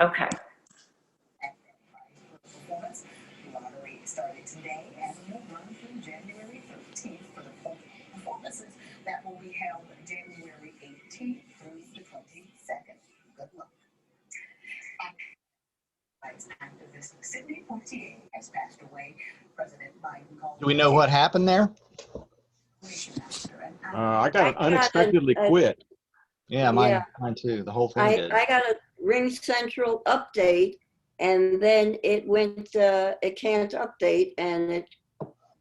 Okay. Performance. The lottery started today and will run through January 13th for the performances that will be held January 18th through the 22nd. Good luck. Activist Sidney Poitier has passed away. President Biden called. Do we know what happened there? I got unexpectedly quit. Yeah, mine too. The whole thing did. I got a Ring Central update, and then it went, it can't update, and it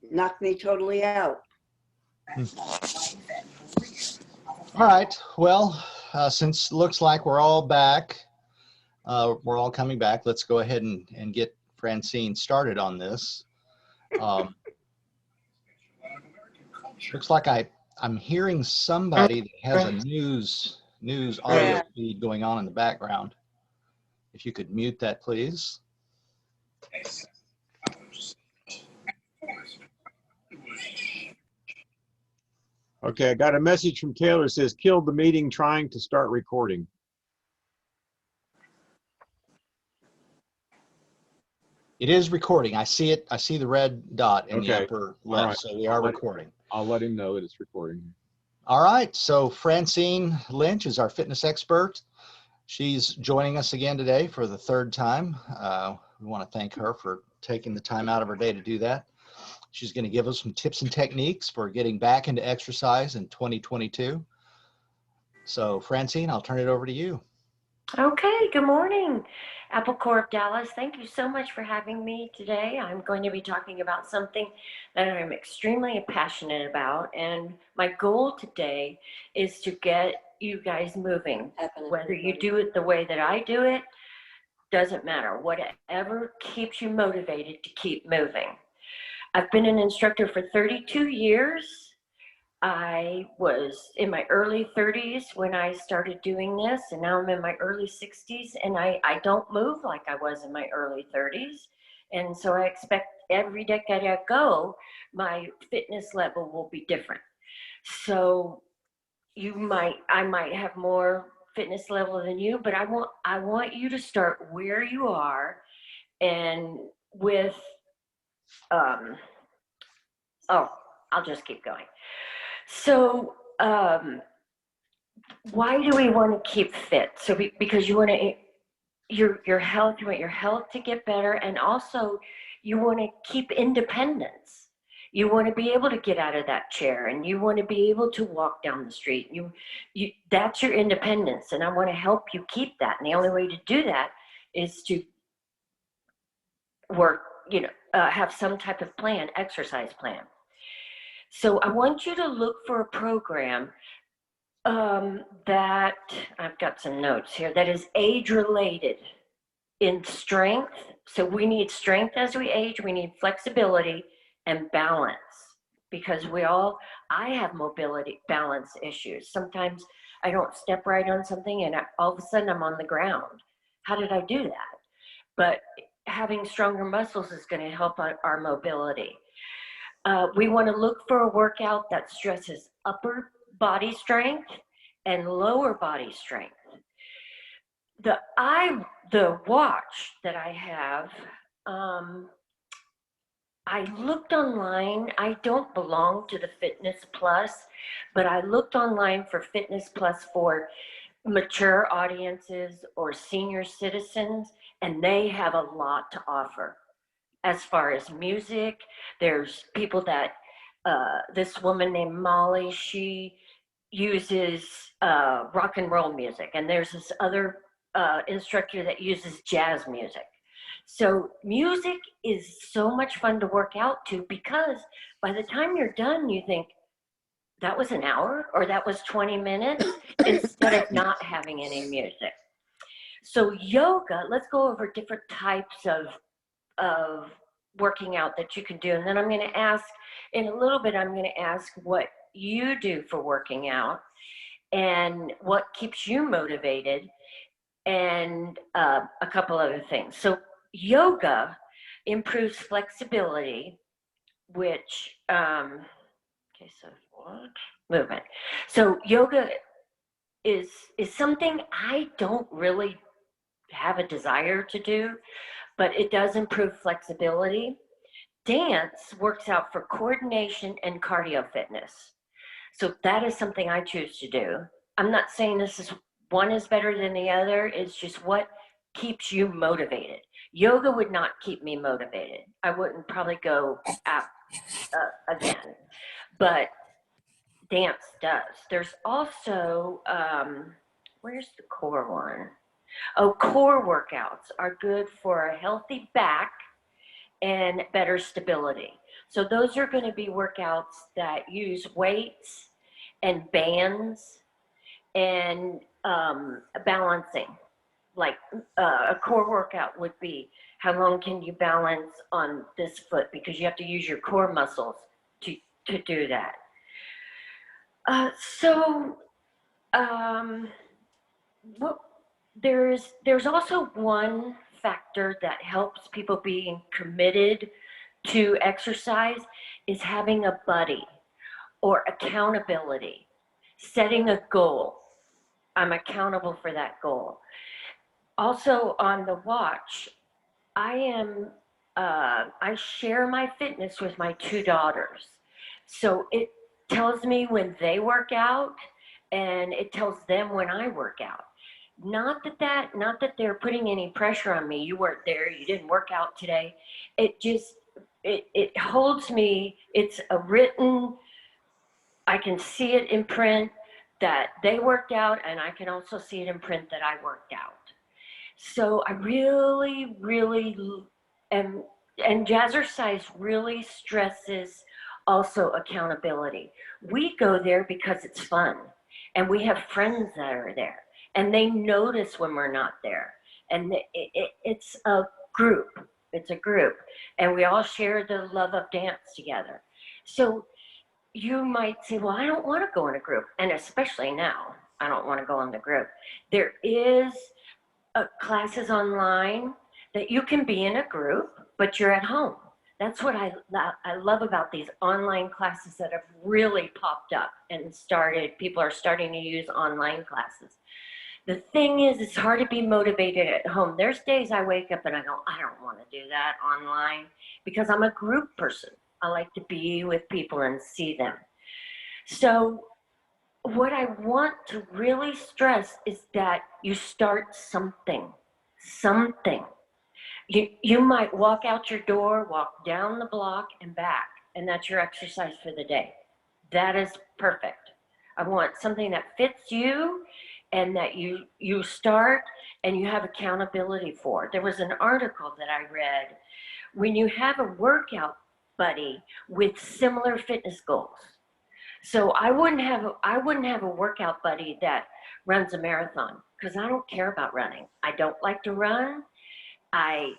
knocked me totally out. All right. Well, since it looks like we're all back, we're all coming back, let's go ahead and get Francine started on this. Looks like I'm hearing somebody that has a news audio feed going on in the background. If you could mute that, please. Okay, I got a message from Taylor, says killed the meeting trying to start recording. It is recording. I see it. I see the red dot in the upper left. Right. So we are recording. I'll let him know that it's recording. All right. So Francine Lynch is our fitness expert. She's joining us again today for the third time. We want to thank her for taking the time out of her day to do that. She's going to give us some tips and techniques for getting back into exercise in 2022. So Francine, I'll turn it over to you. Okay, good morning, Apple Corp Dallas. Thank you so much for having me today. I'm going to be talking about something that I'm extremely passionate about, and my goal today is to get you guys moving. Whether you do it the way that I do it, doesn't matter. Whatever keeps you motivated to keep moving. I've been an instructor for 32 years. I was in my early 30s when I started doing this, and now I'm in my early 60s, and I don't move like I was in my early 30s. And so I expect every decade I go, my fitness level will be different. So I might have more fitness level than you, but I want you to start where you are, and with, I'll just keep going. So why do we want to keep fit? So because you want to, your health, you want your health to get better, and also you want to keep independence. You want to be able to get out of that chair, and you want to be able to walk down the street. That's your independence, and I want to help you keep that. And the only way to do that is to work, have some type of plan, exercise plan. So I want you to look for a program that, I've got some notes here, that is age-related in strength. So we need strength as we age, we need flexibility and balance, because I have mobility balance issues. Sometimes I don't step right on something and all of a sudden I'm on the ground. How did I do that? But having stronger muscles is going to help our mobility. We want to look for a workout that stresses upper body strength and lower body strength. The watch that I have, I looked online. I don't belong to the Fitness Plus, but I looked online for Fitness Plus for mature audiences or senior citizens, and they have a lot to offer. As far as music, there's people that, this woman named Molly, she uses rock and roll music, and there's this other instructor that uses jazz music. So music is so much fun to work out to, because by the time you're done, you think, that was an hour or that was 20 minutes instead of not having any music. So yoga, let's go over different types of working out that you can do. And then I'm going to ask, in a little bit, I'm going to ask what you do for working out and what keeps you motivated, and a couple other things. So yoga improves flexibility, which, okay, so what? Movement. So yoga is something I don't really have a desire to do, but it does improve flexibility. Dance works out for coordination and cardio fitness. So that is something I choose to do. I'm not saying this is one is better than the other. It's just what keeps you motivated. Yoga would not keep me motivated. I wouldn't probably go out again, but dance does. There's also, where's the core one? Oh, core workouts are good for a healthy back and better stability. So those are going to be workouts that use weights and bands and balancing. Like a core workout would be how long can you balance on this foot, because you have to use your core muscles to do that. Well, there's also one factor that helps people being committed to exercise is having a buddy or accountability, setting a goal. I'm accountable for that goal. Also on the watch, I share my fitness with my two daughters. So it tells me when they work out and it tells them when I work out. Not that they're putting any pressure on me. You weren't there, you didn't work out today. It holds me, it's a written, I can see it in print that they worked out, and I can also see it in print that I worked out. So I really, and Jazzercise really stresses also accountability. We go there because it's fun, and we have friends that are there, and they notice when we're not there. And it's a group. It's a group, and we all share the love of dance together. So you might say, well, I don't want to go in a group, and especially now, I don't want to go in the group. There is classes online that you can be in a group, but you're at home. That's what I love about these online classes that have really popped up and started. People are starting to use online classes. The thing is, it's hard to be motivated at home. There's days I wake up and I go, I don't want to do that online because I'm a group person. I like to be with people and see them. So what I want to really stress is that you start something. You might walk out your door, walk down the block and back, and that's your exercise for the day. That is perfect. I want something that fits you and that you start and you have accountability for. There was an article that I read. When you have a workout buddy with similar fitness goals. So I wouldn't have a workout buddy that runs a marathon because I don't care about running. I don't like to run. I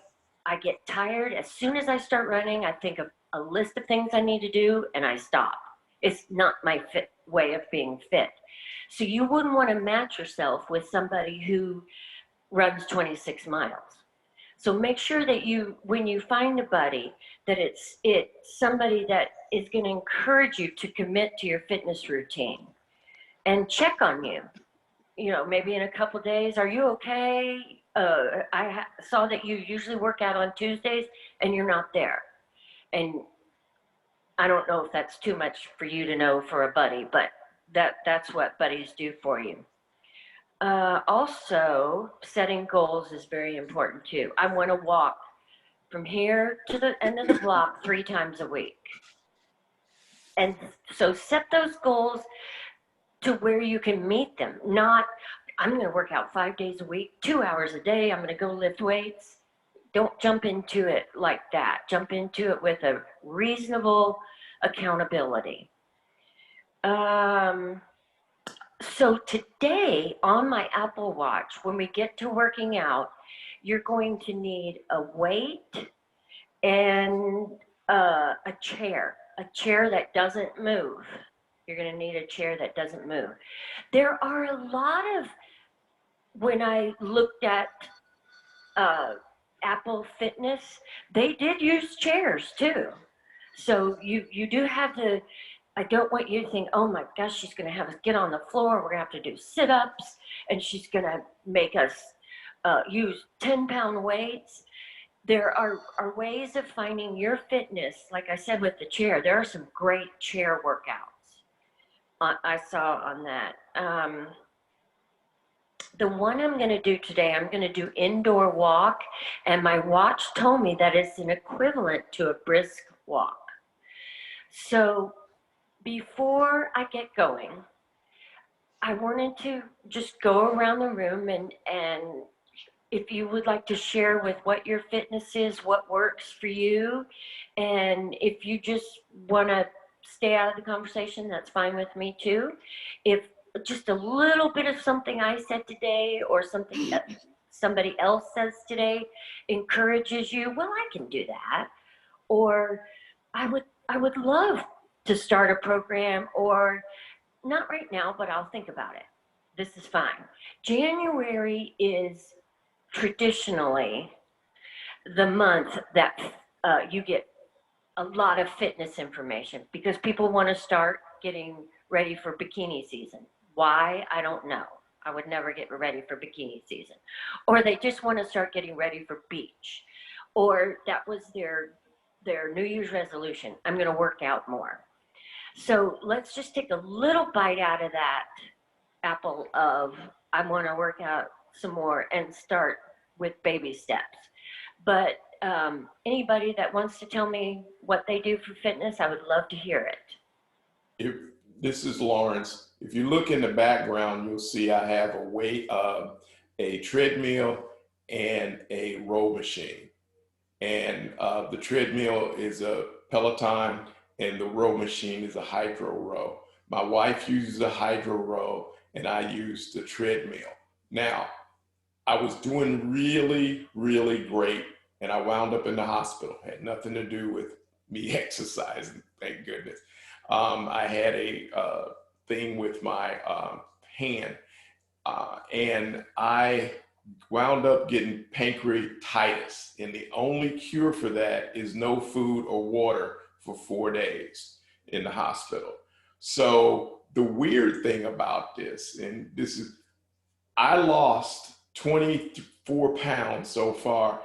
get tired. As soon as I start running, I think of a list of things I need to do and I stop. It's not my way of being fit. So you wouldn't want to match yourself with somebody who runs 26 miles. So make sure that when you find a buddy, that it's somebody that is going to encourage you to commit to your fitness routine and check on you. You know, maybe in a couple days, are you okay? I saw that you usually work out on Tuesdays and you're not there. And I don't know if that's too much for you to know for a buddy, but that's what buddies do for you. Also, setting goals is very important too. I want to walk from here to the end of the block 3 times a week. And so set those goals to where you can meet them. Not, I'm going to work out 5 days a week, 2 hours a day. I'm going to go lift weights. Don't jump into it like that. Jump into it with a reasonable accountability. So today on my Apple Watch, when we get to working out, you're going to need a weight and a chair that doesn't move. You're going to need a chair that doesn't move. There are a lot of, when I looked at Apple Fitness, they did use chairs too. So you do have to, I don't want you to think, oh my gosh, she's going to have us get on the floor. We're going to have to do sit-ups and she's going to make us use 10-pound weights. There are ways of finding your fitness. Like I said with the chair, there are some great chair workouts I saw on that. The one I'm going to do today, I'm going to do indoor walk, and my watch told me that it's an equivalent to a brisk walk. So before I get going, I wanted to just go around the room and if you would like to share with what your fitness is, what works for you, and if you just want to stay out of the conversation, that's fine with me too. If just a little bit of something I said today or something that somebody else says today encourages you, well, I can do that. Or I would love to start a program, or not right now, but I'll think about it. This is fine. January is traditionally the month that you get a lot of fitness information because people want to start getting ready for bikini season. Why? I don't know. I would never get ready for bikini season. Or they just want to start getting ready for beach. Or that was their New Year's resolution. I'm going to work out more. So let's just take a little bite out of that apple of I want to work out some more and start with baby steps. But anybody that wants to tell me what they do for fitness, I would love to hear it. This is Lawrence. If you look in the background, you'll see I have a treadmill and a row machine. And the treadmill is a Peloton and the row machine is a hydro row. My wife uses a hydro row and I use the treadmill. Now, I was doing really, really great and I wound up in the hospital. Had nothing to do with me exercising, thank goodness. I had a thing with my hand and I wound up getting pancreatitis, and the only cure for that is no food or water for 4 days in the hospital. So the weird thing about this, and this is, I lost 24 pounds so far.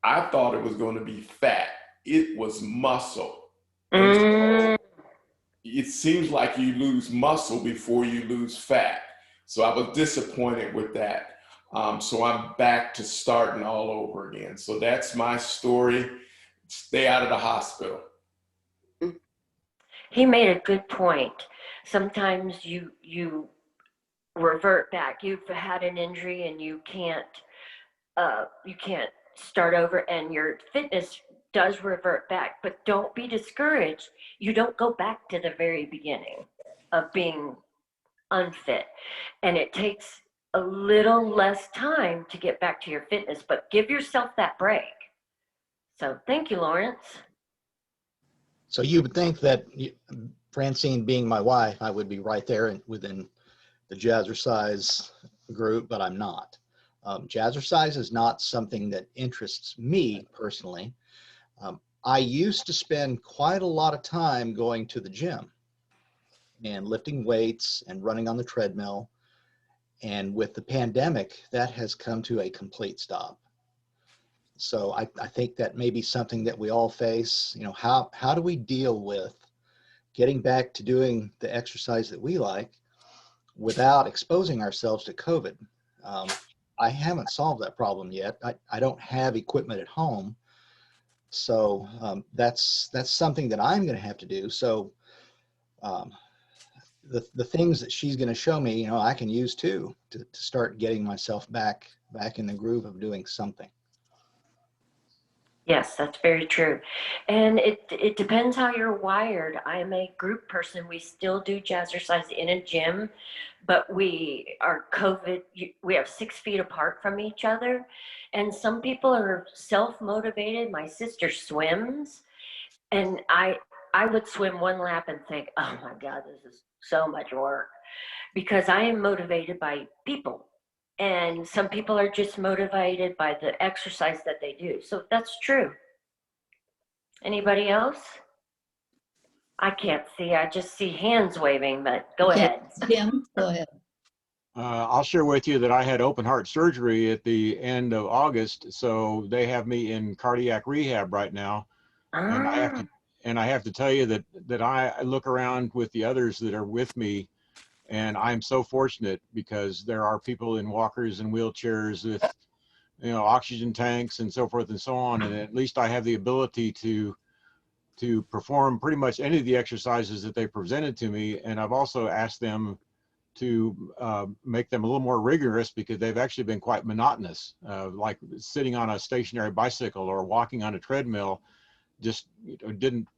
I thought it was going to be fat. It was muscle. And so it seems like you lose muscle before you lose fat. So I was disappointed with that. So I'm back to starting all over again. So that's my story. Stay out of the hospital. He made a good point. Sometimes you revert back. You've had an injury and you can't start over, and your fitness does revert back. But don't be discouraged. You don't go back to the very beginning of being unfit, and it takes a little less time to get back to your fitness, but give yourself that break. So thank you, Lawrence. So you would think that Francine being my wife, I would be right there within the jazzercise group, but I'm not. Jazzercise is not something that interests me personally. I used to spend quite a lot of time going to the gym and lifting weights and running on the treadmill. And with the pandemic, that has come to a complete stop. So I think that may be something that we all face. You know, how do we deal with getting back to doing the exercise that we like without exposing ourselves to COVID? I haven't solved that problem yet. I don't have equipment at home. So that's something that I'm going to have to do. So the things that she's going to show me, you know, I can use too to start getting myself back in the groove of doing something. Yes, that's very true. And it depends how you're wired. I'm a group person. We still do jazzercise in a gym, but we are we have 6 feet apart from each other. And some people are self-motivated. My sister swims, and I would swim 1 lap and think, oh my God, this is so much work, because I am motivated by people. And some people are just motivated by the exercise that they do. So that's true. Anybody else? I can't see. I just see hands waving, but go ahead. Jim, go ahead. I'll share with you that I had open heart surgery at the end of August, so they have me in cardiac rehab right now, and Ah, I have to tell you that I look around with the others that are with me, and I'm so fortunate because there are people in walkers and wheelchairs with, you know, oxygen tanks and so forth and so on, and at least I have the ability to perform pretty much any of the exercises that they presented to me, and I've also asked them to make them a little more rigorous because they've actually been quite monotonous, like sitting on a stationary bicycle or walking on a treadmill. Just, you know, didn't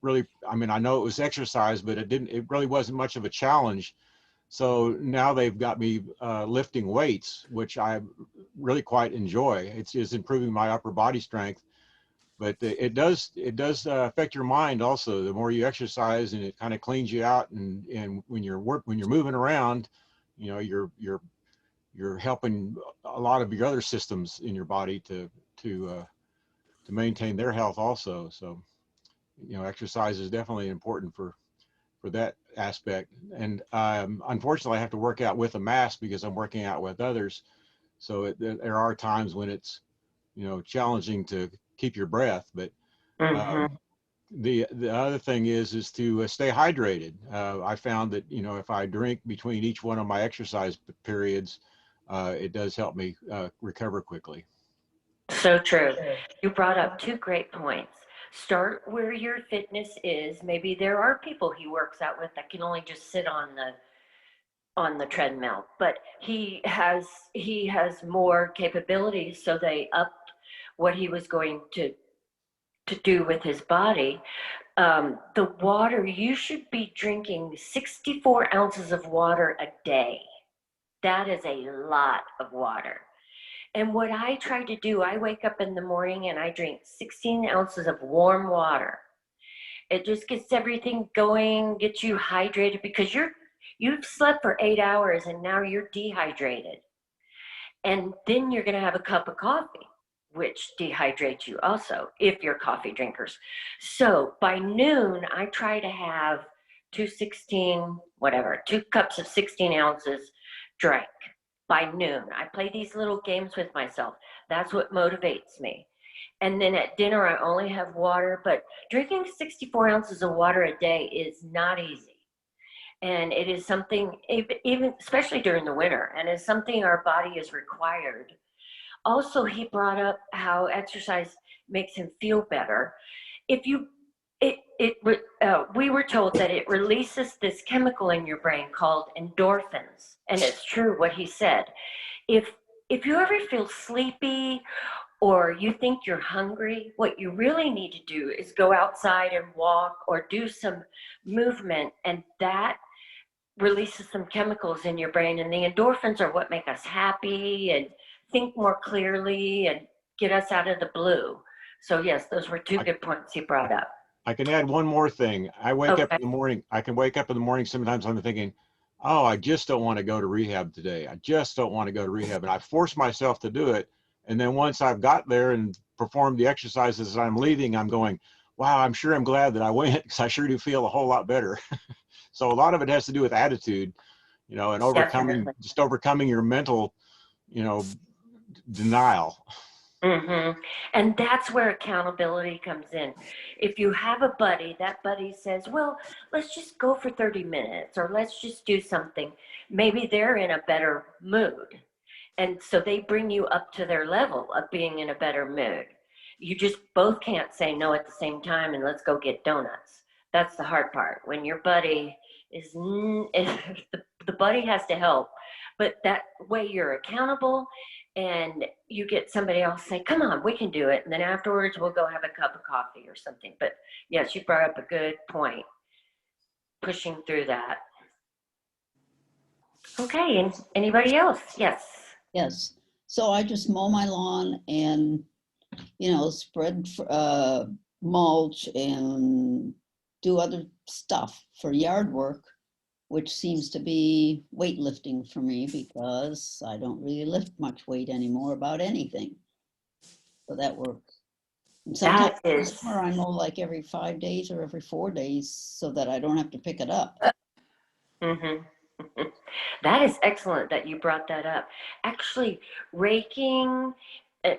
really, I mean, I know it was exercise, but it really wasn't much of a challenge. So now they've got me lifting weights, which I really quite enjoy. It's improving my upper body strength, but it does affect your mind also. The more you exercise, and it kind of cleans you out, and when you're moving around, you know, you're helping a lot of your other systems in your body to maintain their health also. So, you know, exercise is definitely important for that aspect. And unfortunately, I have to work out with a mask because I'm working out with others. So there are times when it's, you know, challenging to keep your breath. But mm-hmm. um, the other thing is to stay hydrated. I found that, you know, if I drink between each one of my exercise periods, it does help me recover quickly. So true. You brought up two great points. Start where your fitness is. Maybe there are people he works out with that can only just sit on the treadmill, but he has more capabilities, so they upped what he was going to do with his body. The water, you should be drinking 64 ounces of water a day. That is a lot of water. And what I try to do, I wake up in the morning and I drink 16 ounces of warm water. It just gets everything going, gets you hydrated because you've slept for 8 hours and now you're dehydrated. And then you're going to have a cup of coffee, which dehydrates you also if you're coffee drinkers. So by noon, I try to have 2 cups of 16 ounces drank by noon. I play these little games with myself. That's what motivates me. And then at dinner, I only have water, but drinking 64 ounces of water a day is not easy. And it is something, even especially during the winter, and it's something our body is required. Also, he brought up how exercise makes him feel better. If you, we were told that it releases this chemical in your brain called endorphins, and it's true what he said. If if you ever feel sleepy or you think you're hungry, what you really need to do is go outside and walk or do some movement, and that releases some chemicals in your brain. And the endorphins are what make us happy and think more clearly and get us out of the blue. So yes, those were two I, good points he brought up. I can add one more thing. I wake up Okay. in the morning. I can wake up in the morning. Sometimes I'm thinking, oh, I just don't want to go to rehab today. I just don't want to go to rehab. And I force myself to do it. And then once I've got there and performed the exercises that I'm leaving, I'm going, wow, I'm sure I'm glad that I went because I sure do feel a whole lot better. So a lot of it has to do with attitude, you know, and Definitely. overcoming your mental, you know, denial. And that's where accountability comes in. If you have a buddy, that buddy says, well, let's just go for 30 minutes or let's just do something. Maybe they're in a better mood. And so they bring you up to their level of being in a better mood. You just both can't say no at the same time and let's go get donuts. That's the hard part. When your buddy is, the buddy has to help, but that way you're accountable and you get somebody else say, come on, we can do it. And then afterwards we'll go have a cup of coffee or something. But yes, you brought up a good point, pushing through that. Okay, and anybody else? Yes. Yes. So I just mow my lawn and, spread mulch and do other stuff for yard work, which seems to be weightlifting for me because I don't really lift much weight anymore about anything. So that works. And sometimes That is, I mow like every 5 days or every 4 days so that I don't have to pick it up. mm-hmm, That is excellent that you brought that up. Actually, raking,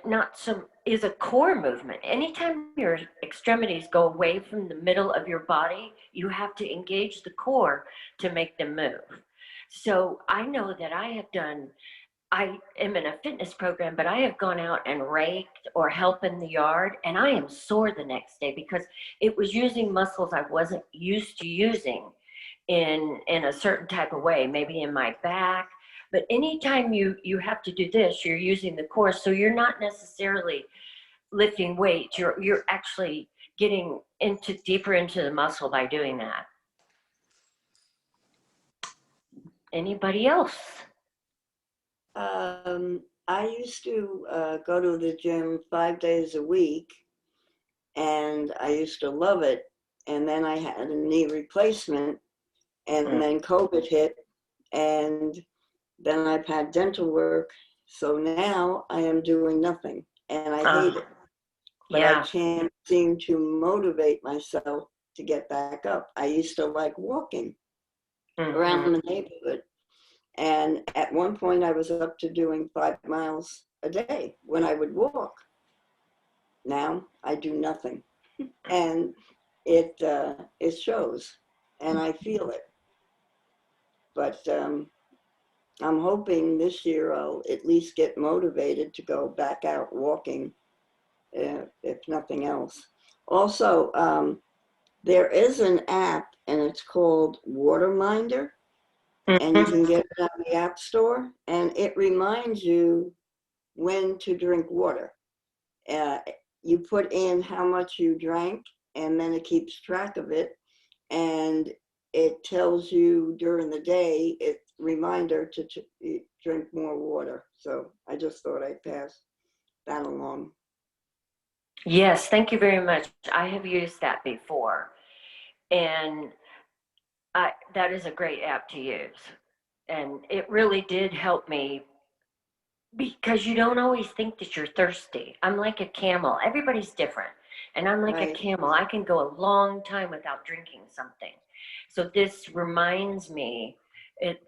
not some, is a core movement. Anytime your extremities go away from the middle of your body, you have to engage the core to make them move. So I know that I am in a fitness program, but I have gone out and raked or helped in the yard, and I am sore the next day because it was using muscles I wasn't used to using in a certain type of way, maybe in my back. But anytime you have to do this, you're using the core, so you're not necessarily lifting weights. You're actually getting into deeper into the muscle by doing that. Anybody else? I used to go to the gym 5 days a week, and I used to love it. And then I had a knee replacement, and then COVID hit, and then I've had dental work. So now I am doing nothing, and I hate it. But I Yeah. can't seem to motivate myself to get back up. I used to like walking around the neighborhood. And at one point I was up to doing 5 miles a day when I would walk. Now I do nothing. And it shows, and I feel it. But I'm hoping this year I'll at least get motivated to go back out walking, if nothing else. Also, there is an app, and it's called Waterminder, and you can get it on the App Store, and it reminds you when to drink water. You put in how much you drank, and then it keeps track of it, and it tells you during the day, it's reminder to drink more water. So I just thought I'd pass that along. Yes, thank you very much. I have used that before, and that is a great app to use. And it really did help me because you don't always think that you're thirsty. I'm like a camel. Everybody's different. And I'm like a Right. camel. I can go a long time without drinking something. So this reminds me, it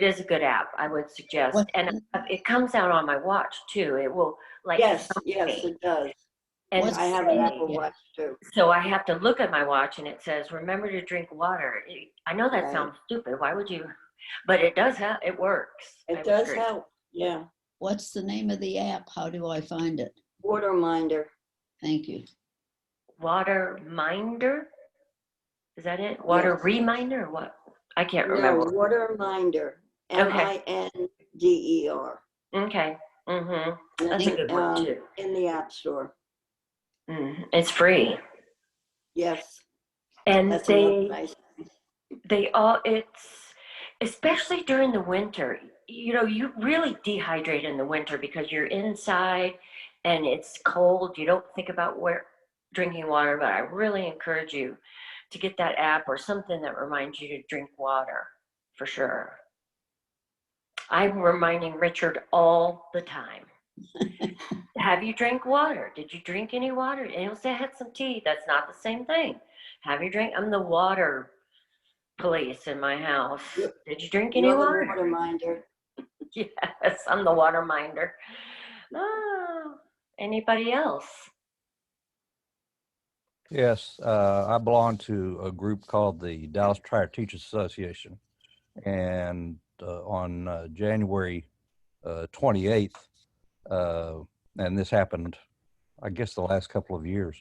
is a good app, I would suggest. What, And it comes out on my watch too. It will like Yes, thump yes, me it does. and What's- I have an say, Apple Watch too. so I have to look at my watch and it says, remember to drink water. I know that Right. sounds stupid. Why would you? But it does have, it works. It does help, yeah. what's the name of the app? How do I find it? Waterminder. Thank you. Water Minder? Is that it? Water Yes. Reminder or what? I can't No, remember. Waterminder. Okay. Minder. Okay. That's a good one too. In the App Store. It's free. Yes. And That's another nice. it's, especially during the winter, you really dehydrate in the winter because you're inside and it's cold. You don't think about drinking water, but I really encourage you to get that app or something that reminds you to drink water for sure. I'm reminding Richard all the time. Have you drank water? Did you drink any water? And he'll say, I had some tea. That's not the same thing. Have you drank? I'm the water police in my house. Did you drink any You're the water? Waterminder. Yes, I'm the water minder. Oh, anybody else? Yes, I belong to a group called the Dallas Tire Teachers Association, and on January 28th, and this happened, I guess, the last couple of years,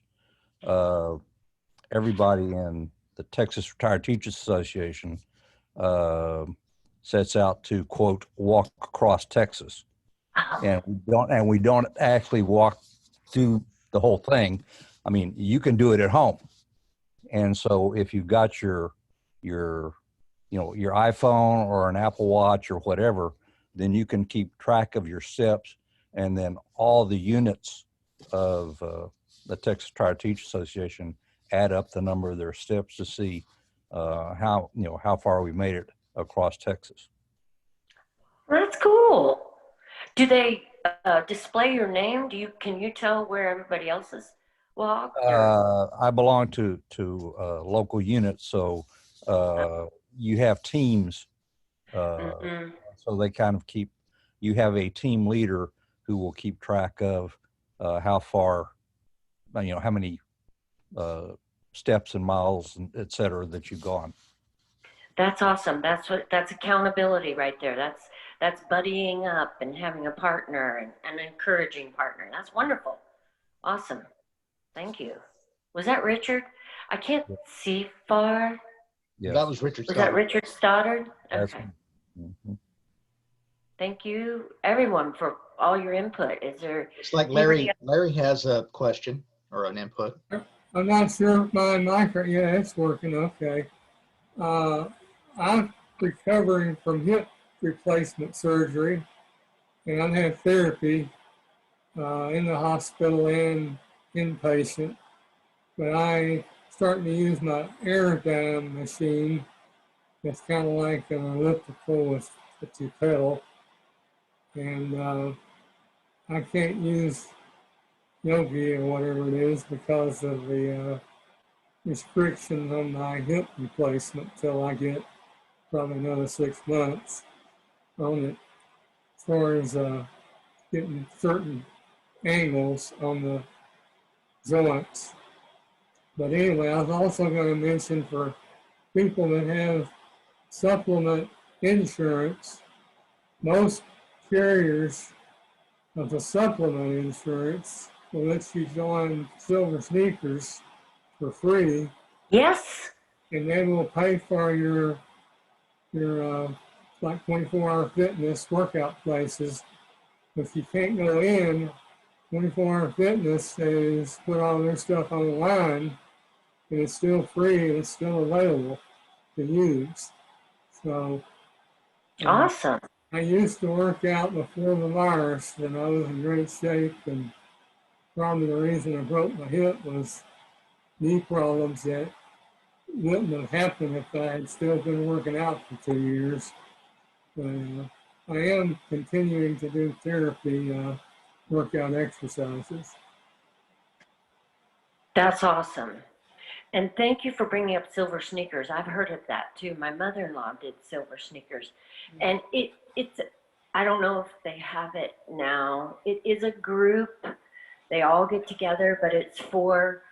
everybody in the Texas Retired Teachers Association sets out to, quote, walk across Texas. And we don't actually walk through the whole thing. I mean, you can do it at home. And so if you've got your iPhone or an Apple Watch or whatever, then you can keep track of your steps, and then all the units of the Texas Tire Teachers Association add up the number of their steps to see how far we made it across Texas. That's cool. Do they display your name? Can you tell where everybody else is walked? I belong to local units, so you have teams Mhm. So they kind of keep, you have a team leader who will keep track of how far, how many steps and miles, and et cetera, that you've gone. That's awesome. That's accountability right there. That's buddying up and having a partner and an encouraging partner. That's wonderful. Awesome. Thank you. Was that Richard? I can't see far. Yes. That was Richard Was that Stoddard. Richard Stoddard? That's- Okay. Mhm. Thank you, everyone, for all your input. Is there It's like anybody Larry has a question or an input. I'm not sure if my micro, yeah, it's working okay. I'm recovering from hip replacement surgery, and I've had therapy in the hospital and inpatient. But I starting to use my airdyne machine. It's kind of like an elliptical that you pedal, and I can't use yogi or whatever it is because of the restrictions on my hip replacement till I get probably another 6 months on it, as far as getting certain angles on the joints. But anyway, I was also going to mention for people that have supplement insurance, most carriers of the supplement insurance will let you join Silver Sneakers for free, Yes. and they will pay for your like 24-hour fitness workout places. If you can't go in, 24-hour fitness is put all their stuff online, and it's still free and it's still available to use. So Awesome. I used to work out before the virus, and I was in great shape, and probably the reason I broke my hip was knee problems that wouldn't have happened if I had still been working out for 2 years. I am continuing to do therapy, workout exercises. That's awesome. And thank you for bringing up Silver Sneakers. I've heard of that too. My mother-in-law did Silver Sneakers. And it's, I don't know if they have it now. It is a group. They all get together, but it's for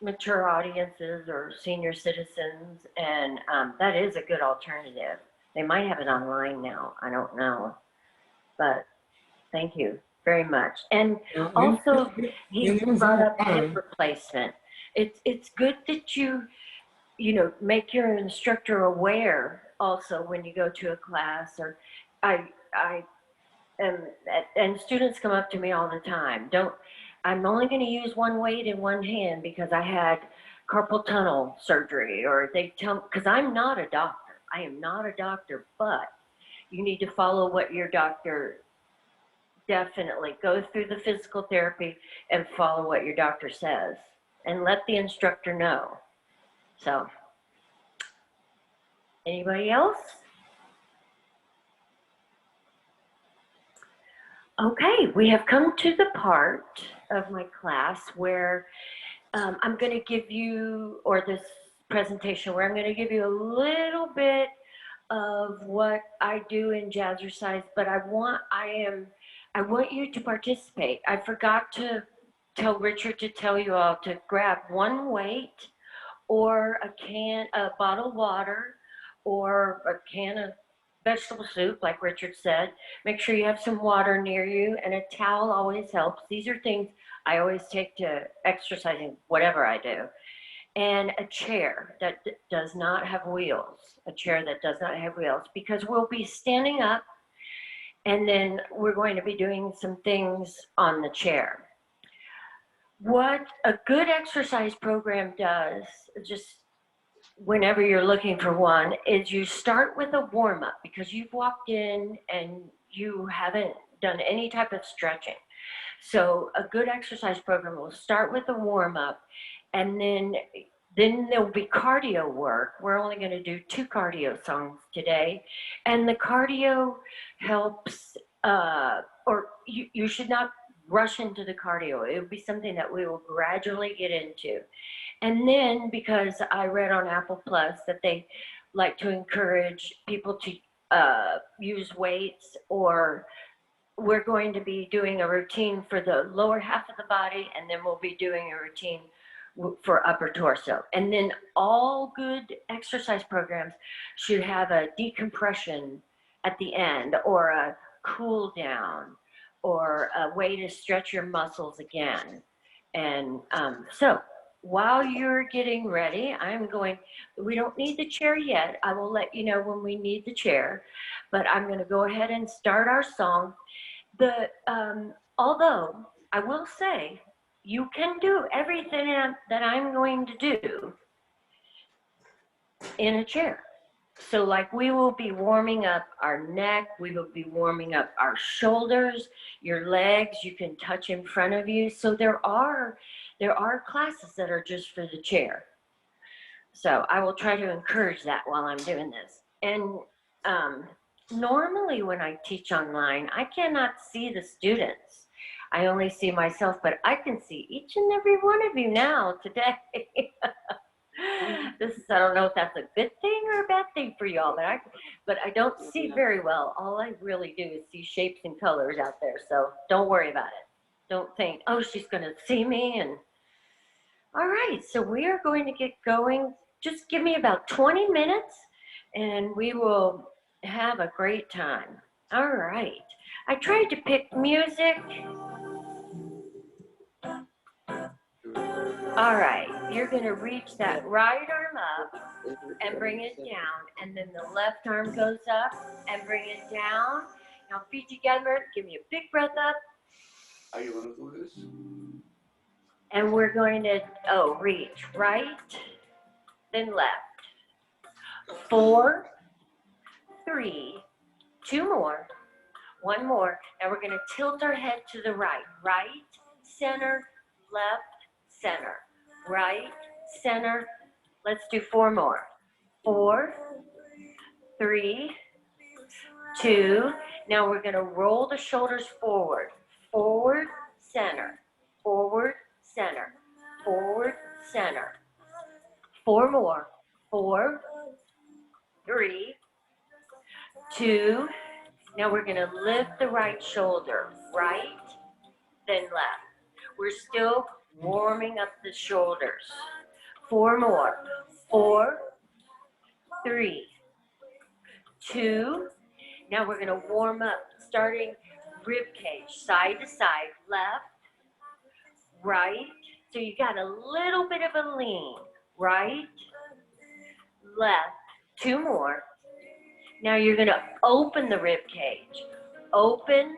mature audiences or senior citizens. And that is a good alternative. They might have it online now. I don't know. But thank you very much. And also, he brought up hip replacement. It's good that you make your instructor aware also when you go to a class. Or and students come up to me all the time. I'm only going to use one weight in one hand because I had carpal tunnel surgery, or they tell, because I'm not a doctor. I am not a doctor, but you need to follow what your doctor. Definitely go through the physical therapy and follow what your doctor says and let the instructor know. So, anybody else? Okay, we have come to the part of my class where I'm going to give you, or this presentation, where I'm going to give you a little bit of what I do in jazzercise, but I want you to participate. I forgot to tell Richard to tell you all to grab one weight or a bottle of water or a can of vegetable soup, like Richard said. Make sure you have some water near you, and a towel always helps. These are things I always take to exercising, whatever I do. And a chair that does not have wheels, because we'll be standing up, and then we're going to be doing some things on the chair. What a good exercise program does, just whenever you're looking for one, is you start with a warm-up, because you've walked in and you haven't done any type of stretching. So a good exercise program will start with a warm-up, and then there'll be cardio work. We're only going to do 2 cardio songs today, and the cardio helps, or you should not rush into the cardio. It will be something that we will gradually get into. And then, because I read on Apple Plus that they like to encourage people to use weights, or we're going to be doing a routine for the lower half of the body, and then we'll be doing a routine for upper torso. And then all good exercise programs should have a decompression at the end, or a cool down, or a way to stretch your muscles again. And so while you're getting ready, we don't need the chair yet. I will let you know when we need the chair, but I'm going to go ahead and start our song. Although I will say, you can do everything that I'm going to do in a chair. So like, we will be warming up our neck, we will be warming up our shoulders, your legs, you can touch in front of you. So there are classes that are just for the chair. So I will try to encourage that while I'm doing this. And normally when I teach online, I cannot see the students. I only see myself, but I can see each and every one of you now today. I don't know if that's a good thing or a bad thing for y'all, but I don't see very well. All I really do is see shapes and colors out there. So don't worry about it. Don't think, oh, she's going to see me. And all right, so we are going to get going. Just give me about 20 minutes and we will have a great time. All right. I tried to pick music. All right, you're going to reach that right arm up and bring it down, and then the left arm goes up and bring it down. Now feet together, give me a big breath up. Are you going to do this? And we're going to, reach right, then left. 4, 3, 2 more, 1 more. Now we're going to tilt our head to the right. Right, center, left, center. Right, center. Let's do 4 more. 4, 3, 2. Now we're going to roll the shoulders forward. Forward, center. Forward, center. Forward, center. 4 more. 4, 3, 2. Now we're going to lift the right shoulder. Right, then left. We're still warming up the shoulders. 4 more. 4, 3, 2. Now we're going to warm up, starting rib cage, side to side, left, right. So you got a little bit of a lean. Right, left. 2 more. Now you're going to open the rib cage. Open,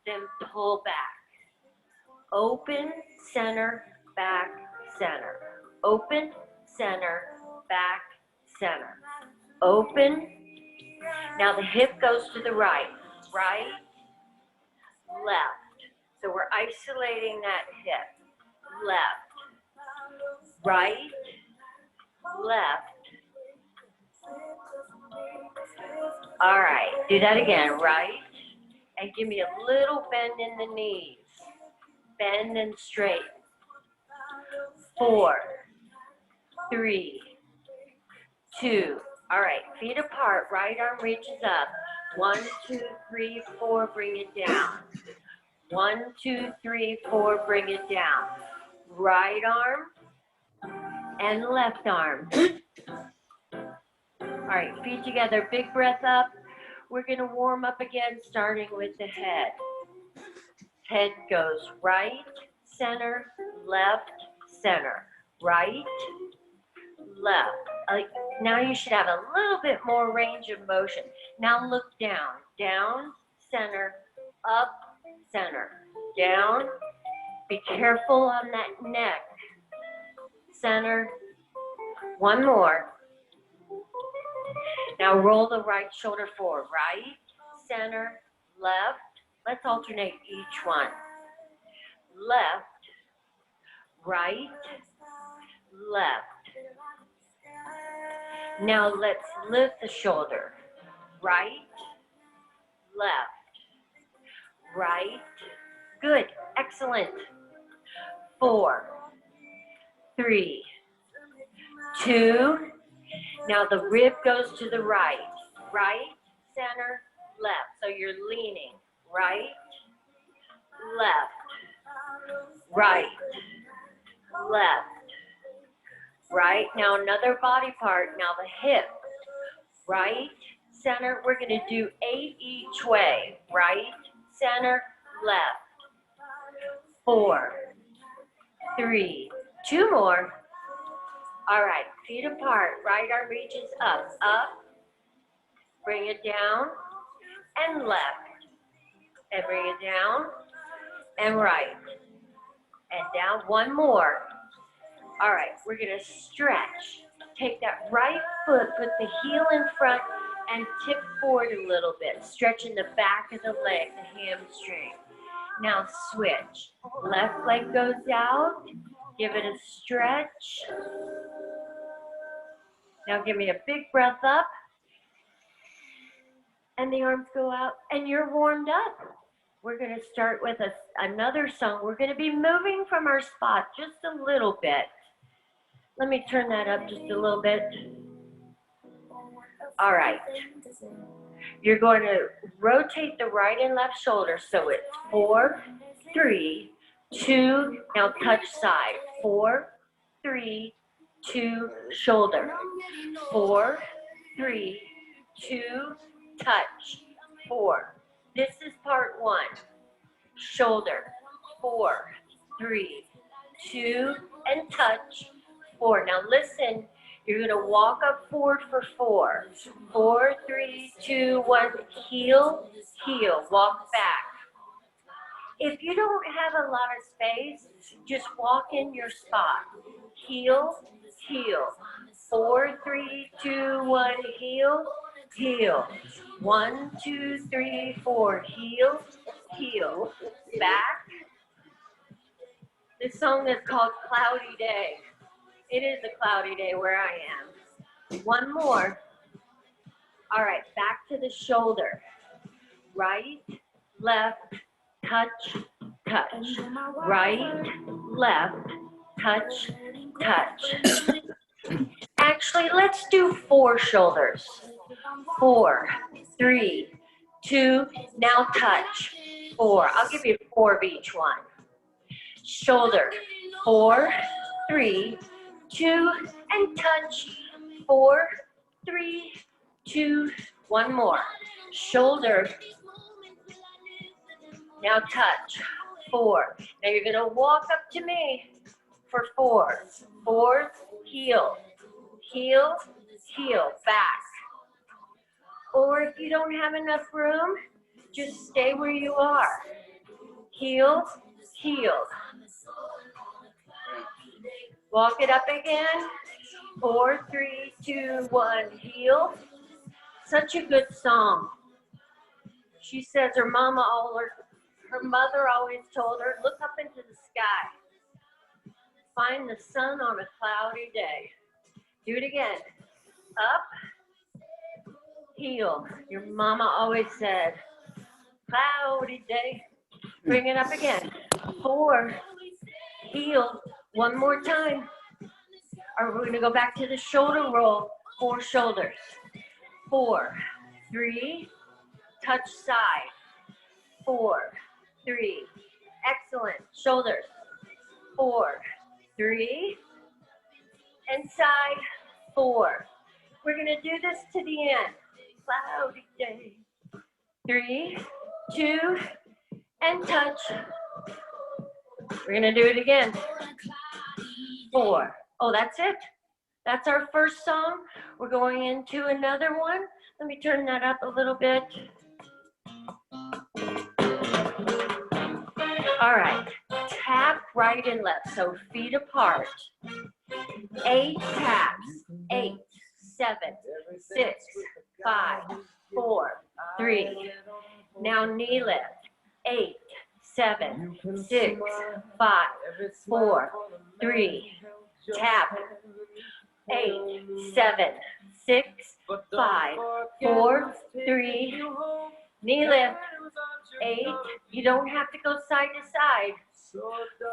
then pull back. Open, center, back, center. Open, center, back, center. Open. Now the hip goes to the right. Right, left. So we're isolating that hip. Left. Right, left. All right, do that again. Right, and give me a little bend in the knees. Bend and straighten. 4, 3, 2. All right, feet apart, right arm reaches up. 1, 2, 3, 4, bring it down. 1, 2, 3, 4, bring it down. Right arm and left arm. All right, feet together, big breath up. We're gonna warm up again, starting with the head. Head goes right, center, left, center. Right, left. Now you should have a little bit more range of motion. Now look down. Down, center, up, center. Down. Be careful on that neck. Center. 1 more. Now roll the right shoulder forward. Right, center, left. Let's alternate each one. Left, right, left. Now let's lift the shoulder. Right, left, right. Good, excellent. 4, 3, 2. Now the rib goes to the right. Right, center, left. So you're leaning. Right, left, right, left, right. Now another body part. Now the hip. Right, center. We're going to do 8 each way. Right, center, left. 4, 3, 2 more. All right, feet apart. Right arm reaches up, up. Bring it down and left. And bring it down and right. And down. One more. All right, we're going to stretch. Take that right foot, put the heel in front, and tip forward a little bit. Stretching the back of the leg, the hamstring. Now switch. Left leg goes out. Give it a stretch. Now give me a big breath up. And the arms go out, and you're warmed up. We're going to start with another song. We're going to be moving from our spot just a little bit. Let me turn that up just a little bit. All right. You're going to rotate the right and left shoulder. So it's 4, 3, 2. Now touch side. 4, 3, 2, shoulder. 4, 3, 2, touch. 4. This is part 1. Shoulder. 4, 3, 2, and touch. 4. Now listen, you're going to walk up forward for 4. 4, 3, 2, 1. Heel, heel. Walk back. If you don't have a lot of space, just walk in your spot. Heel, heel. 4, 3, 2, 1. Heel, heel. 1, 2, 3, 4. Heel, heel. Back. This song is called Cloudy Day. It is a cloudy day where I am. One more. All right, back to the shoulder. Right, left, touch, touch. Right, left, touch, touch. Actually, let's do 4 shoulders. 4, 3, 2, now touch. 4. I'll give you 4 of each one. Shoulder. 4, 3, 2, and touch. 4, 3, 2, 1 more. Shoulder. Now touch. 4. Now you're going to walk up to me for 4. 4, heel. Heel, heel, back. Or if you don't have enough room, just stay where you are. Heel, heel. Walk it up again. 4, 3, 2, 1, heel. Such a good song. She says her mother always told her, look up into the sky. Find the sun on a cloudy day. Do it again. Up, heel. Your mama always said, cloudy day. Bring it up again. 4, heel. One more time. Or we're going to go back to the shoulder roll. 4 shoulders. 4, 3, touch side. 4, 3. Excellent. Shoulders. 4, 3, and side. 4. We're going to do this to the end. Cloudy day. 3, 2, and touch. We're going to do it again. 4. Oh, that's it. That's our first song. We're going into another one. Let me turn that up a little bit. All right. Tap right and left. So feet apart. 8 taps. 8, 7, 6, 5, 4, 3. Now knee lift. 8, 7, 6, 5, 4, 3. Tap. 8, 7, 6, 5, 4, 3. Knee lift. 8. You don't have to go side to side.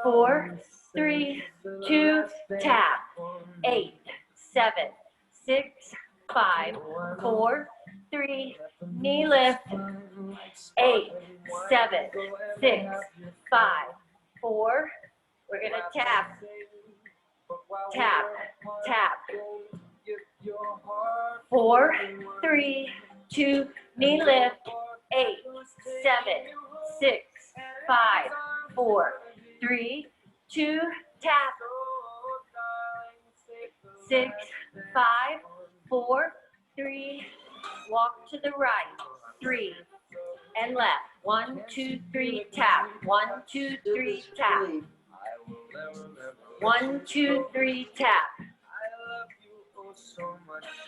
4, 3, 2. Tap. 8, 7, 6, 5, 4, 3, knee lift, 8, 7, 6, 5, 4. We're gonna tap, tap, tap. 4, 3, 2, knee lift, 8, 7, 6, 5, 4, 3, 2, tap. 6, 5, 4, 3, walk to the right, 3, and left. 1, 2, 3, tap. 1, 2, 3, tap. 1, 2, 3, tap.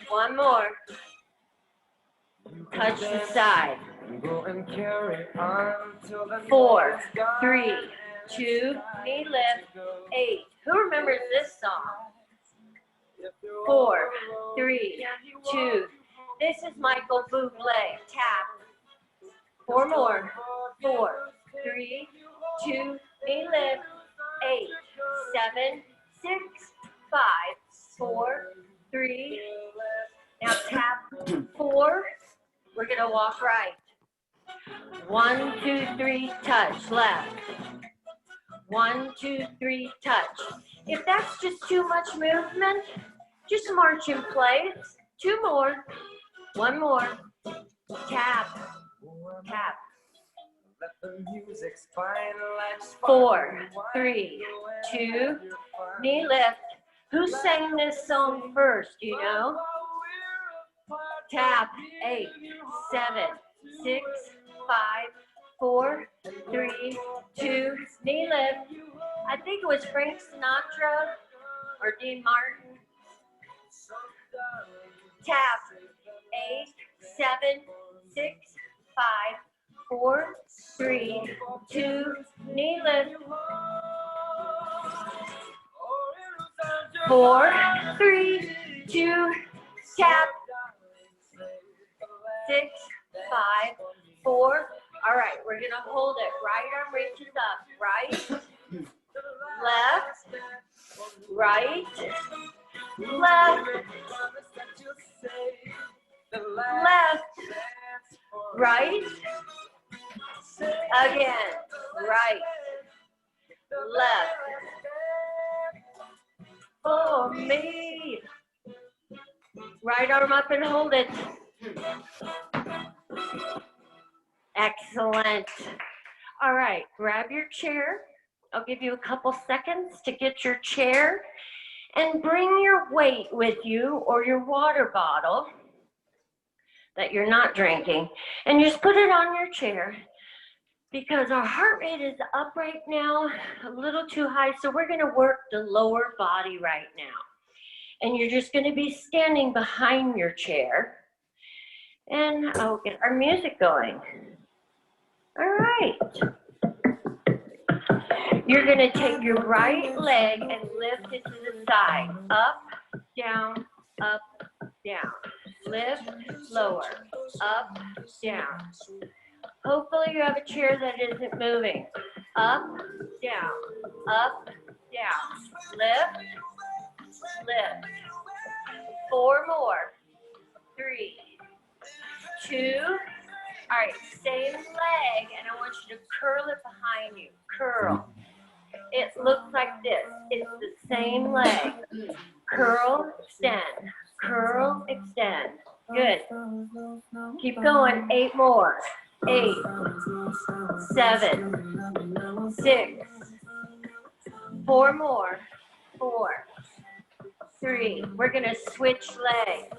One more. Touch the side. 4, 3, 2, knee lift, 8. Who remembers this song? 4, 3, 2. This is Michael Bublé. Tap. 4 more. 4, 3, 2, knee lift, 8, 7, 6, 5, 4, 3. Now tap 4. We're gonna walk right. 1, 2, 3, touch left. 1, 2, 3, touch. If that's just too much movement, just march in place. 2 more. 1 more. Tap. Tap. 4, 3, 2, knee lift. Who sang this song first? Do you know? Tap. 8, 7, 6, 5, 4, 3, 2, knee lift. I think it was Frank Sinatra or Dean Martin. Tap. 8, 7, 6, 5, 4, 3, 2, knee lift. 4, 3, 2, tap. 6, 5, 4. All right, we're gonna hold it. Right arm reaches up. Right, left, right, left, left, right, again, right, left. For me. Right arm up and hold it. Excellent. All right, grab your chair. I'll give you a couple seconds to get your chair and bring your weight with you or your water bottle that you're not drinking, and just put it on your chair because our heart rate is up right now, a little too high, so we're gonna work the lower body right now. And you're just gonna be standing behind your chair, and I'll get our music going. All right. You're gonna take your right leg and lift it to the side. Up, down, lift, lower, up, down. Hopefully you have a chair that isn't moving. Up, down, lift, lift. 4 more. 3, 2. All right, same leg, and I want you to curl it behind you. Curl. It looks like this. It's the same leg. Curl, extend. Curl, extend. Good. Keep going. 8 more. 8, 7, 6. 4 more. 4, 3. We're going to switch legs.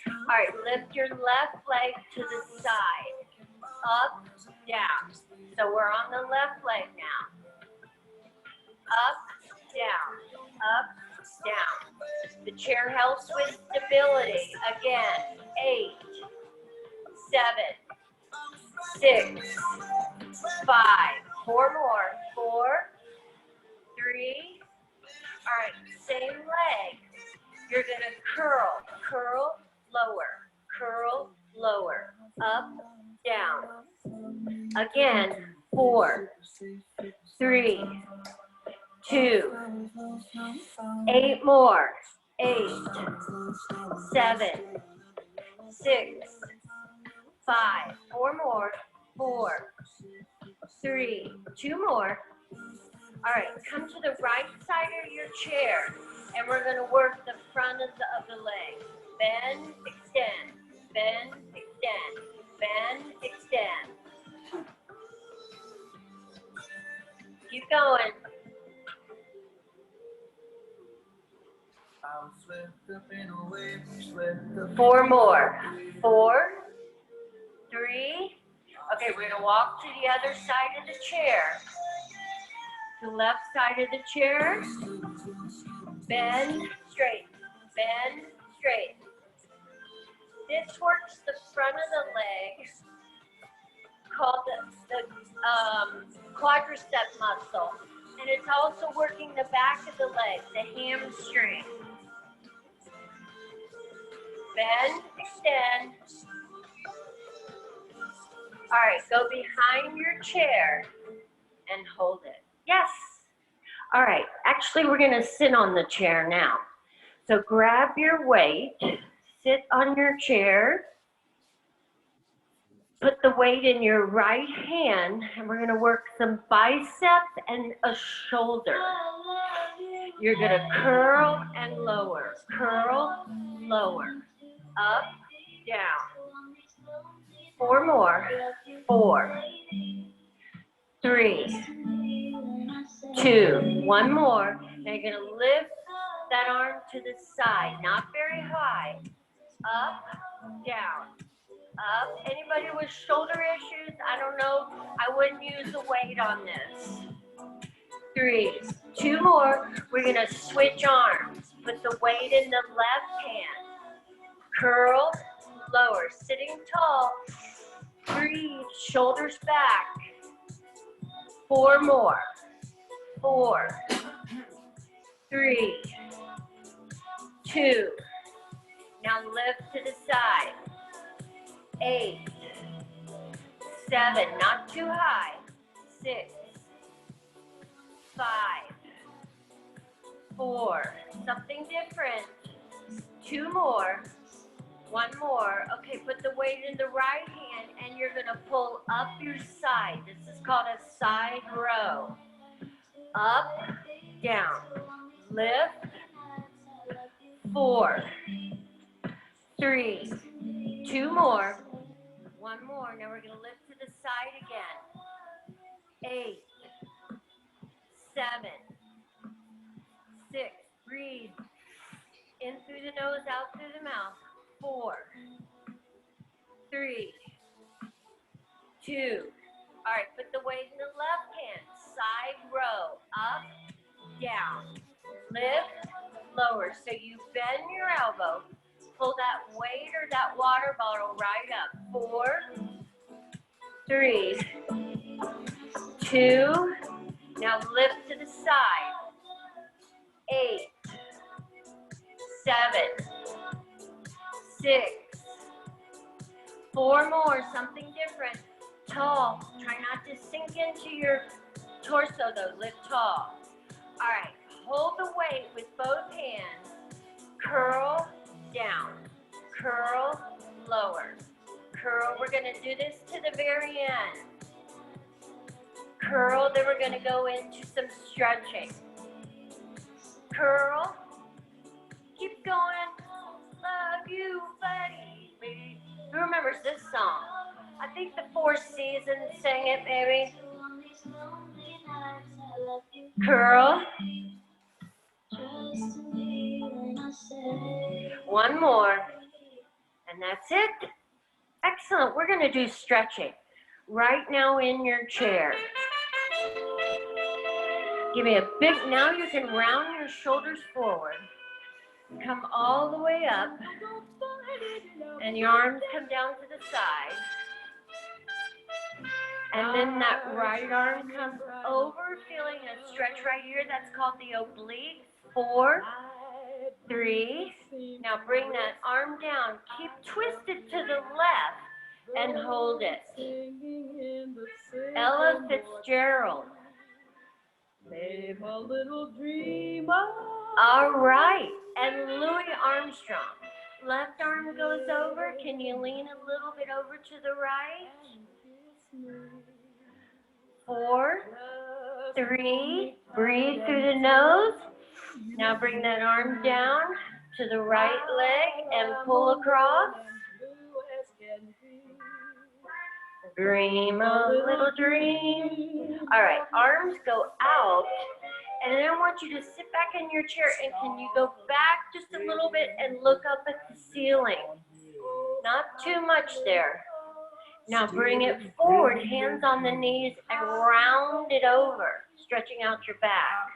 All right, lift your left leg to the side. Up, down. So we're on the left leg now. Up, down, up, down. The chair helps with stability. Again, 8, 7, 6, 5. 4 more. 4, 3. All right, same leg. You're gonna curl, curl, lower, curl, lower, up, down. Again, 4, 3, 2. 8 more. 8, 7, 6, 5, 4 more, 4, 3, 2 more. All right, come to the right side of your chair, and we're going to work the front of the leg. Bend, extend, bend, extend, bend, extend. Keep going. Four more. 4, 3. Okay, we're going to walk to the other side of the chair. The left side of the chair. Bend straight. Bend straight. This works the front of the leg, called the quadricep muscle. And it's also working the back of the leg, the hamstring. Bend, extend. All right, go behind your chair and hold it. Yes. All right, actually we're gonna sit on the chair now. So grab your weight, sit on your chair, put the weight in your right hand, and we're gonna work some bicep and a shoulder. You're gonna curl and lower, curl, lower, up, down. 4 more, 4, 3, 2, 1 more. Now you're gonna lift that arm to the side, not very high. Up, down, up. Anybody with shoulder issues? I don't know. I wouldn't use the weight on this. 3, 2 more. We're gonna switch arms. Put the weight in the left hand. Curl, lower, sitting tall. Breathe, shoulders back. 4 more. 4, 3, 2. Now lift to the side. 8, 7, not too high. 6, 5, 4, something different. 2 more. 1 more. Okay, put the weight in the right hand and you're gonna pull up your side. This is called a side row. Up, down, lift. 4, 3, 2 more. 1 more. Now we're gonna lift to the side again. 8, 7, 6. Breathe. In through the nose, out through the mouth. 4, 3, 2. All right, put the weight in the left hand. Side row. Up, down. Lift, lower. So you bend your elbow. Pull that weight or that water bottle right up. 4, 3, 2. Now lift to the side. 8, 7, 6. 4 more, something different. Tall. Try not to sink into your torso though. Lift tall. All right, hold the weight with both hands. Curl down. Curl, lower. Curl, we're gonna do this to the very end. Curl, then we're gonna go into some stretching. Curl, keep going. Love you, buddy. Who remembers this song? I think the Four Seasons sang it, maybe. Curl. 1 more. And that's it. Excellent. We're going to do stretching right now in your chair. Give me a big, now you can round your shoulders forward. Come all the way up. And your arms come down to the side. And then that right arm comes over, feeling a stretch right here. That's called the oblique. 4, 3. Now bring that arm down. Keep twisted to the left and hold it. Ella Fitzgerald. Save a little dream of All right. And Louis Armstrong. Left arm goes over. Can you lean a little bit over to the right? 4, 3, breathe through the nose. Now bring that arm down to the right leg and pull across. Dream a little dream. All right, arms go out. And then I want you to sit back in your chair, and can you go back just a little bit and look up at the ceiling? Not too much there. Now bring it forward, hands on the knees, and round it over, stretching out your back.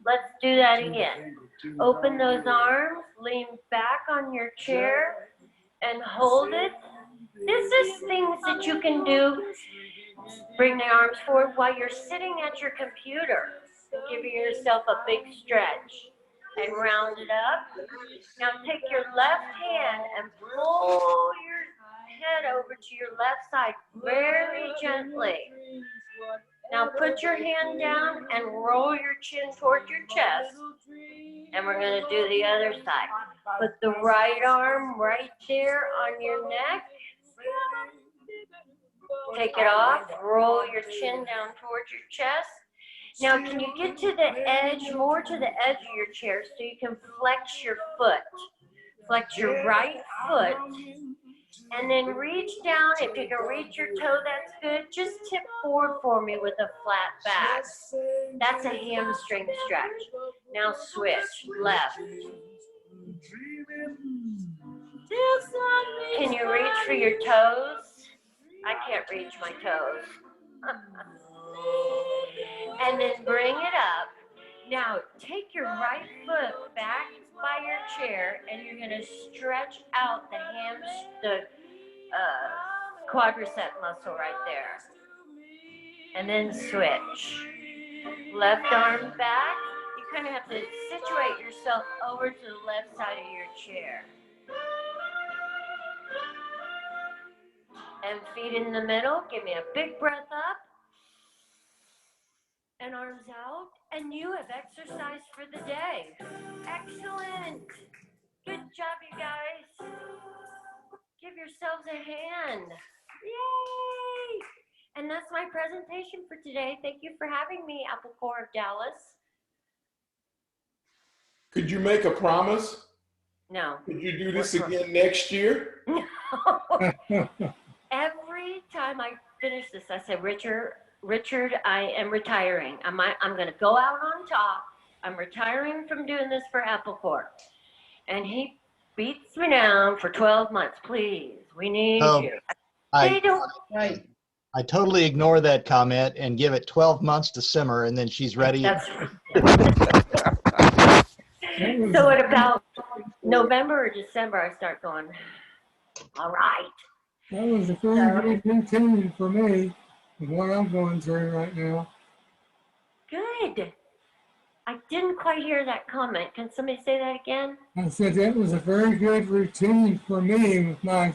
Let's do that again. Open those arms, lean back on your chair, and hold it. This is things that you can do. Bring the arms forward while you're sitting at your computer. Giving yourself a big stretch. And round it up. Now take your left hand and pull your head over to your left side very gently. Now put your hand down and roll your chin toward your chest. And we're going to do the other side. Put the right arm right there on your neck. Take it off, roll your chin down towards your chest. Now, can you get to the edge, more to the edge of your chair so you can flex your foot? Flex your right foot. And then reach down. If you can reach your toe, that's good. Just tip forward for me with a flat back. That's a hamstring stretch. Now switch, left. Can you reach for your toes? I can't reach my toes. And then bring it up. Now take your right foot back by your chair, and you're going to stretch out the quadricep muscle right there. And then switch. Left arm back. You kind of have to situate yourself over to the left side of your chair. And feet in the middle. Give me a big breath up. And arms out. And you have exercised for the day. Excellent. Good job, you guys. Give yourselves a hand. Yay! And that's my presentation for today. Thank you for having me, Apple Core of Dallas. Could you make a promise? No. Could you do this again next year? No. Every time I finish this, I say, Richard, I am retiring. I'm going to go out on top. I'm retiring from doing this for Apple Core. And he beats me down for 12 months. Please, we need you. I totally ignore that comment and give it 12 months to simmer, and then she's ready. That's so at about November or December, I start going, all right. That was a very good routine for me, with what I'm going through right now. Good. I didn't quite hear that comment. Can somebody say that again? I said that was a very good routine for me with my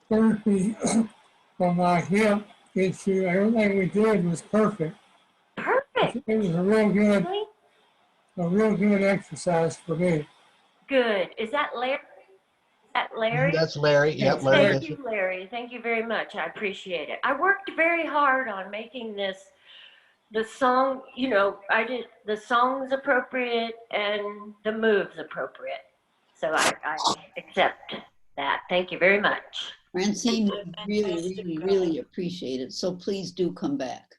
therapy for my hip issue. Everything we did was perfect. Perfect. It was a real good exercise for me. Good. Is that Larry? Larry? That's Larry. Yep, Larry. Thank you, Larry. Thank you very much. I appreciate it. I worked very hard on making the song, the song's appropriate and the move's appropriate. So I accept that. Thank you very much. Francine, really, really appreciate it. So please do come back.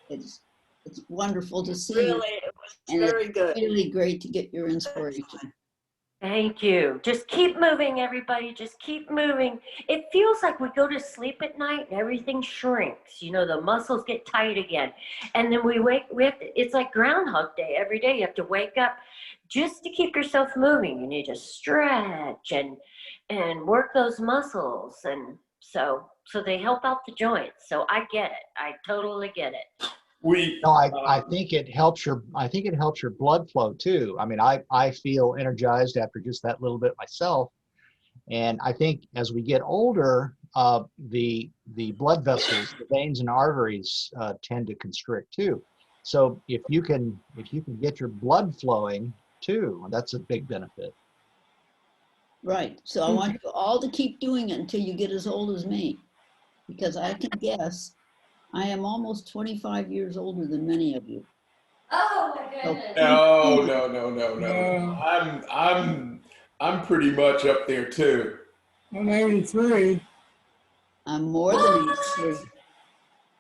It's wonderful to see you. Really, it was And very good. Really great to get your inspiration. Thank you. Just keep moving, everybody. Just keep moving. It feels like we go to sleep at night and everything shrinks. The muscles get tight again. And then it's like Groundhog Day. Every day you have to wake up just to keep yourself moving. You need to stretch and work those muscles. And so they help out the joints. So I get it. I totally get it. I think it helps your blood flow too. I mean, I feel energized after just that little bit myself. And I think as we get older, the blood vessels, the veins and arteries tend to constrict too. So if you can get your blood flowing too, that's a big benefit. Right. So I want you all to keep doing it until you get as old as me, because I can guess I am almost 25 years older than many of you. Oh my So goodness. No. I'm pretty much up there too. I'm 83. I'm more than 83.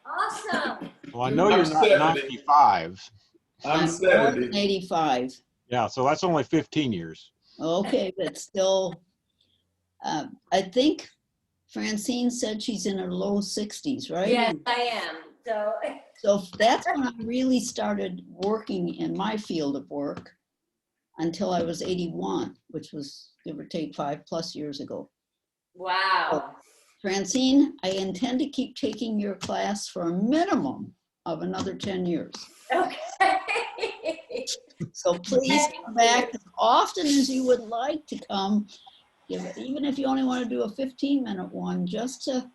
Awesome. Well, I know I'm you're not 70. 95. I'm I'm more than 70. 85. Yeah, so that's only 15 years. Okay, but still, I think Francine said she's in her low 60s, right? Yes, I am. So So that's when I really started working in my field of work until I was 81, which was give or take 5+ years ago. wow. Francine, I intend to keep taking your class for a minimum of another 10 years. Okay. So please come back as often as you would like to come. Even if you only want to do a 15-minute one, just to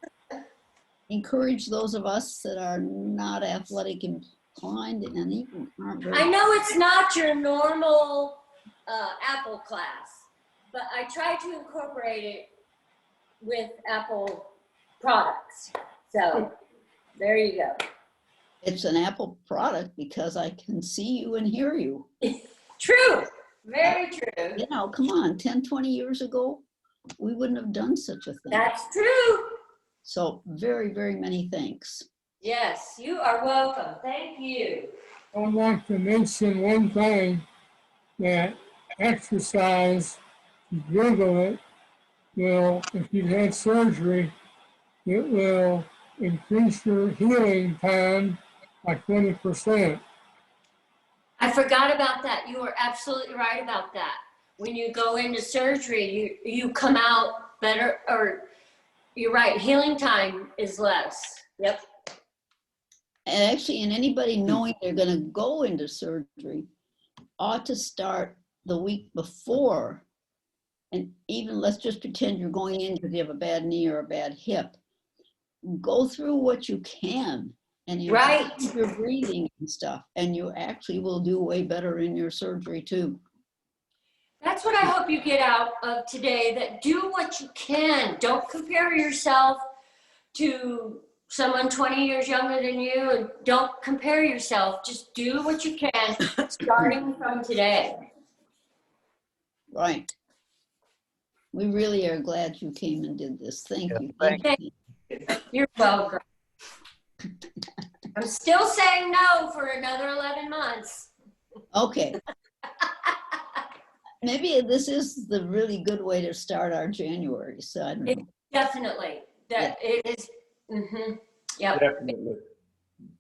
encourage those of us that are not athletic inclined and even aren't very. I know it's not your normal Apple class, but I try to incorporate it with Apple products. So there you go. It's an Apple product because I can see you and hear you. True. Very true. You know, come on, 10, 20 years ago, we wouldn't have done such a thing. That's true. So very, very many thanks. Yes, you are welcome. Thank you. I'd like to mention one thing, that exercise, if you Google it, will, if you've had surgery, it will increase your healing time by 20%. I forgot about that. You are absolutely right about that. When you go into surgery, you come out better, or you're right, healing time is less. Yep. And actually, and anybody knowing they're going to go into surgery ought to start the week before. And even let's just pretend you're going in because you have a bad knee or a bad hip. Go through what you can and Right. improve your breathing and stuff. And you actually will do way better in your surgery too. That's what I hope you get out of today, that do what you can. Don't compare yourself to someone 20 years younger than you, and don't compare yourself. Just do what you can, starting from today. Right. We really are glad you came and did this. Thank you. Thank you. You're welcome. I'm still saying no for another 11 months. Okay. Maybe this is the really good way to start our January. So I don't know. Definitely. That Yeah. it is. Mm-hmm. Yep. Definitely.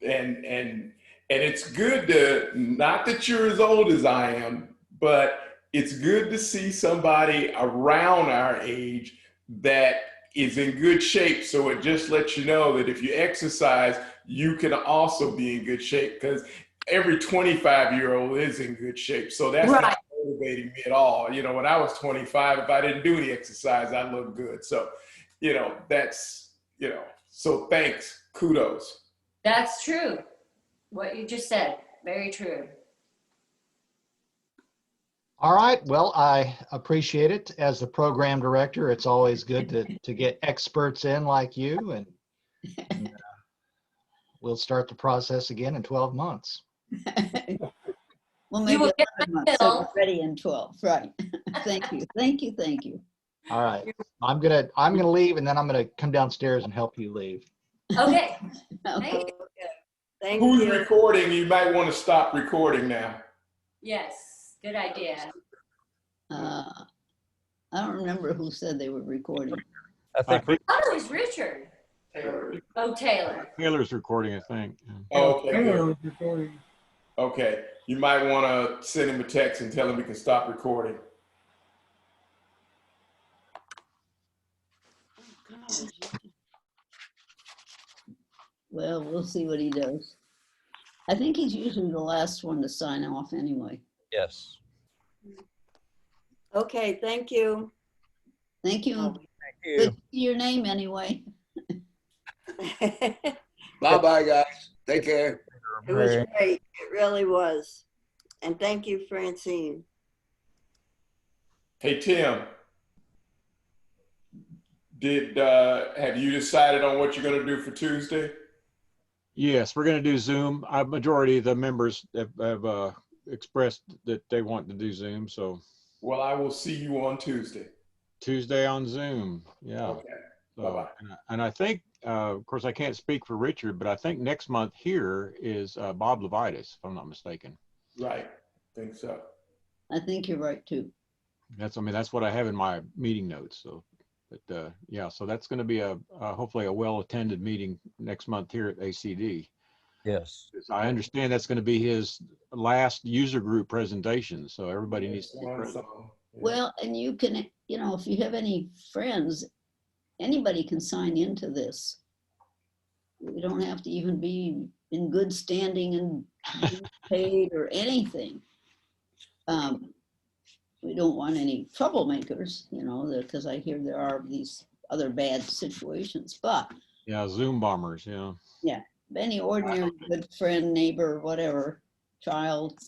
And it's good to, not that you're as old as I am, but it's good to see somebody around our age that is in good shape. So it just lets you know that if you exercise, you can also be in good shape, because every 25-year-old is in good shape. So that's right. not motivating me at all. You know, when I was 25, if I didn't do any exercise, I looked good. So, you know, that's, you know, so thanks, kudos. That's true. What you just said, very true. All right. Well, I appreciate it. As the program director, it's always good to get experts in like you, and we'll start the process again in 12 months. Well, maybe will get 11 my months, so bill. you're ready in 12. Right. Thank you. Thank you. Thank you. All right. I'm gonna leave, and then I'm gonna come downstairs and help you leave. Okay. Okay. Thank Who's you. recording? You might want to stop recording now. Yes. Good idea. I don't remember who said they were recording. I think Oh, it was Richard. Oh, Taylor. Taylor's recording, I think. Oh, okay, Taylor good. was recording. Okay. You might want to send him a text and tell him he can stop recording. Well, we'll see what he does. I think he's usually the last one to sign off anyway. yes. Okay, thank you. Thank you. Thank you. Good to see your name anyway. Bye-bye, guys. Take care. It was great. It really was. And thank you, Francine. Hey, Tim, have you decided on what you're going to do for Tuesday? Yes, we're going to do Zoom. A majority of the members have expressed that they want to do Zoom. So Well, I will see you on Tuesday. Tuesday on Zoom. Yeah. Okay. So, Bye-bye. and I think, of course, I can't speak for Richard, but I think next month here is Bob Levitas, if I'm not mistaken. Right. I think so. I think you're right too. I mean, that's what I have in my meeting notes. So, but yeah, so that's going to be hopefully a well-attended meeting next month here at ACD. Yes. I understand that's going to be his last user group presentation, so everybody needs to be present. Well, and you can, you know, if you have any friends, anybody can sign into this. We don't have to even be in good standing and be paid or anything. We don't want any troublemakers, you know, because I hear there are these other bad situations, but Yeah, Zoom bombers, yeah. yeah, any ordinary good friend, neighbor, whatever, child